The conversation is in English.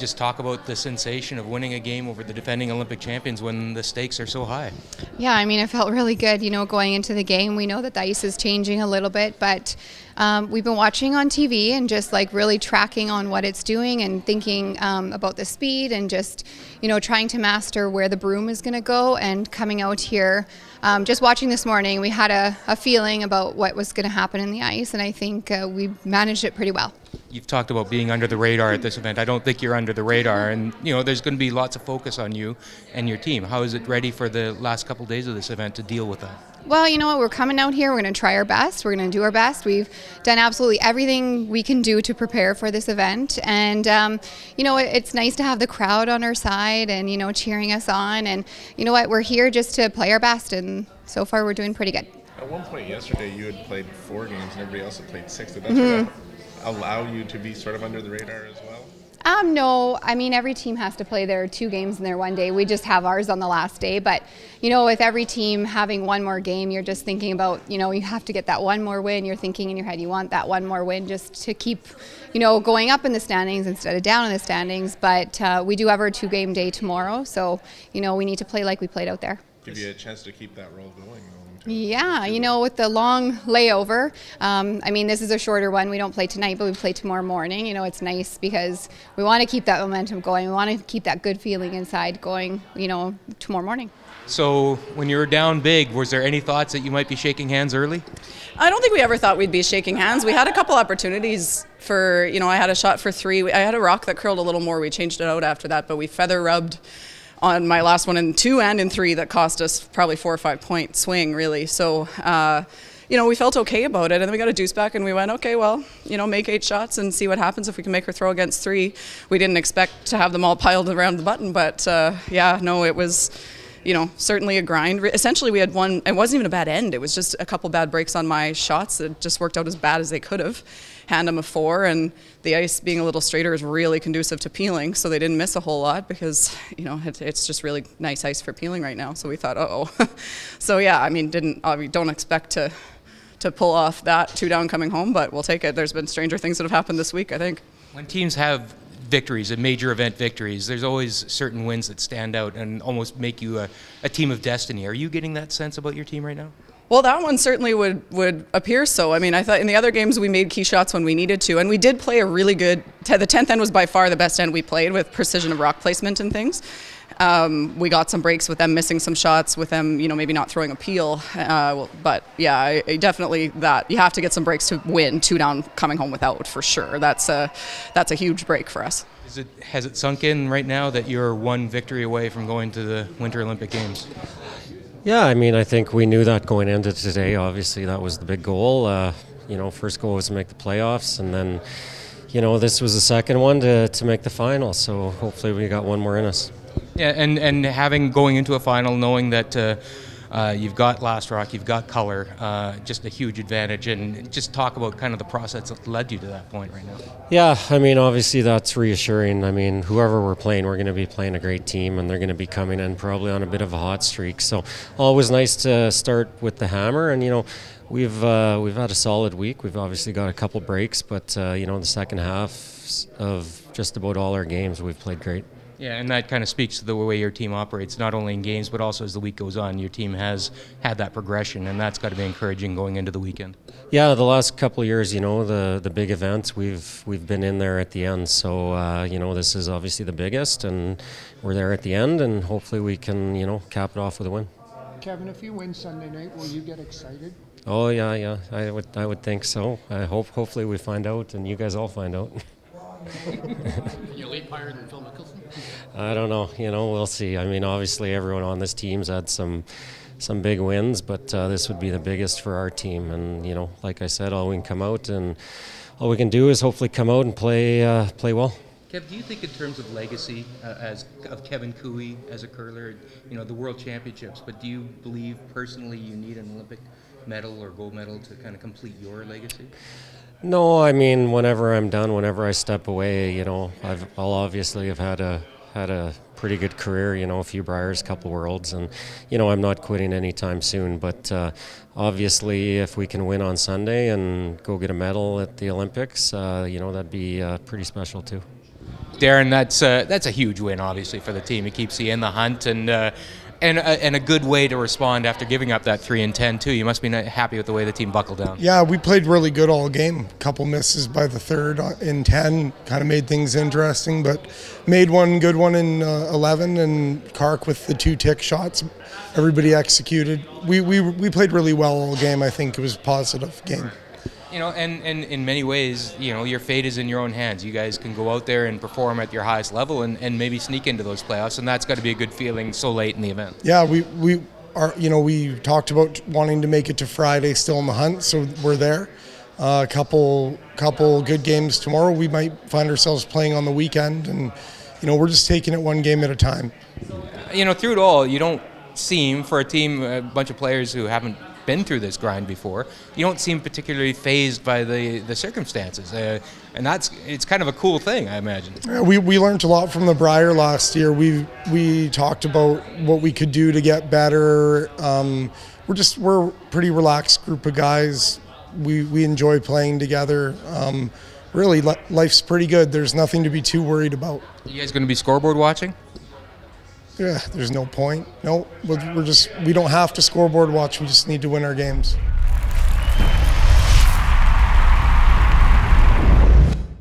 just talk about the sensation of winning a game over the defending Olympic champions when the stakes are so high. Yeah, I mean, it felt really good, going into the game. We know that the ice is changing a little bit, but we've been watching on TV and just really tracking on what it's doing and thinking about the speed and just, trying to master where the broom is going to go. And coming out here, just watching this morning, we had a feeling about what was going to happen in the ice, and I think we managed it pretty well. You've talked about being under the radar at this event. I don't think you're under the radar, and there's going to be lots of focus on you and your team. How is it ready for the last couple of days of this event to deal with that? Well, you know what, we're coming out here, we're going to try our best, we're going to do our best. We've done absolutely everything we can do to prepare for this event, and it's nice to have the crowd on our side and cheering us on, and you know what, we're here just to play our best, and so far we're doing pretty good. At one point yesterday you had played 4 games and everybody else had played 6. Did that sort of allow you to be sort of under the radar as well? No, I mean, every team has to play their 2 games in their one day. We just have ours on the last day, but with every team having one more game, you're just thinking about, you have to get that one more win. You're thinking in your head, you want that one more win just to keep, going up in the standings instead of down in the standings. But we do have our 2-game day tomorrow, so, we need to play like we played out there. Give you a chance to keep that roll going. Yeah, with the long layover, I mean, this is a shorter one. We don't play tonight, but we play tomorrow morning. It's nice because we want to keep that momentum going. We want to keep that good feeling inside going, tomorrow morning. So when you were down big, was there any thoughts that you might be shaking hands early? I don't think we ever thought we'd be shaking hands. We had a couple opportunities for, I had a shot for 3. I had a rock that curled a little more. We changed it out after that, but we feather rubbed on my last one in 2 and in 3 that cost us probably 4 or 5 point swing, really. So, we felt okay about it. And then we got a deuce back and we went, okay, well, make 8 shots and see what happens if we can make her throw against 3. We didn't expect to have them all piled around the button, but it was, certainly a grind. Essentially, we had one, it wasn't even a bad end. It was just a couple bad breaks on my shots that just worked out as bad as they could have. Hand them a 4, and the ice being a little straighter is really conducive to peeling, so they didn't miss a whole lot because it's just really nice ice for peeling right now. So we thought, so yeah, I mean, don't expect to pull off that 2 down coming home, but we'll take it. There's been stranger things that have happened this week, I think. When teams have victories, major event victories, there's always certain wins that stand out and almost make you a team of destiny. Are you getting that sense about your team right now? Well, that one certainly would appear so. I mean, I thought in the other games we made key shots when we needed to, and we did play a really good, the 10th end was by far the best end we played with precision of rock placement and things. We got some breaks with them missing some shots, with them, maybe not throwing a peel. But yeah, definitely that. You have to get some breaks to win 2 down coming home without, for sure. That's a huge break for us. Has it sunk in right now that you're 1 victory away from going to the Winter Olympic Games? Yeah, I mean, I think we knew that going into today. Obviously, that was the big goal. First goal was to make the playoffs, and then, this was the second one to make the final. So hopefully we got 1 more in us. Yeah, and going into a final, knowing that you've got Last Rock, you've got color, just a huge advantage, and just talk about kind of the process that led you to that point right now. Yeah, I mean, obviously that's reassuring. I mean, whoever we're playing, we're going to be playing a great team, and they're going to be coming in probably on a bit of a hot streak. So always nice to start with the hammer, and we've had a solid week. We've obviously got a couple breaks, but the second half of just about all our games, we've played great. Yeah, and that kind of speaks to the way your team operates, not only in games, but also as the week goes on. Your team has had that progression, and that's got to be encouraging going into the weekend. Yeah, the last couple of years, the big events, we've been in there at the end. So, this is obviously the biggest, and we're there at the end, and hopefully we can, cap it off with a win. Kevin, if you win Sunday night, will you get excited? Oh, yeah, I would think so. Hopefully we find out, and you guys all find out. Can you leap higher than Phil Mickelson? I don't know. We'll see. I mean, obviously everyone on this team's had some big wins, but this would be the biggest for our team. And like I said, all we can come out and all we can do is hopefully come out and play well. Kev, do you think in terms of legacy of Kevin Cooey as a curler, the World Championships, but do you believe personally you need an Olympic medal or gold medal to kind of complete your legacy? No, I mean, whenever I'm done, whenever I step away, I'll obviously have had a pretty good career, a few Briars, a couple Worlds, and I'm not quitting anytime soon. But obviously, if we can win on Sunday and go get a medal at the Olympics, that'd be pretty special too. Darren, that's a huge win, obviously, for the team. It keeps you in the hunt, and a good way to respond after giving up that 3-10 too. You must be happy with the way the team buckled down. Yeah, we played really good all game. A couple misses by the third in 10 kind of made things interesting, but made one good one in 11, and Kark with the 2 tick shots. Everybody executed. We played really well all game. I think it was a positive game. You know, and in many ways, you know, your fate is in your own hands. You guys can go out there and perform at your highest level and maybe sneak into those playoffs, and that's got to be a good feeling so late in the event. Yeah, we are. You know, we talked about wanting to make it to Friday, still in the hunt, so we're there. A couple good games tomorrow. We might find ourselves playing on the weekend, and you know, we're just taking it one game at a time. You know, through it all, you don't seem, for a team, a bunch of players who haven't been through this grind before, you don't seem particularly fazed by the circumstances, and it's kind of a cool thing, I imagine. We learned a lot from the Brier last year. We talked about what we could do to get better. We're a pretty relaxed group of guys. We enjoy playing together. Really, life's pretty good. There's nothing to be too worried about. You guys going to be scoreboard watching? Yeah, there's no point. No, we don't have to scoreboard watch. We just need to win our games.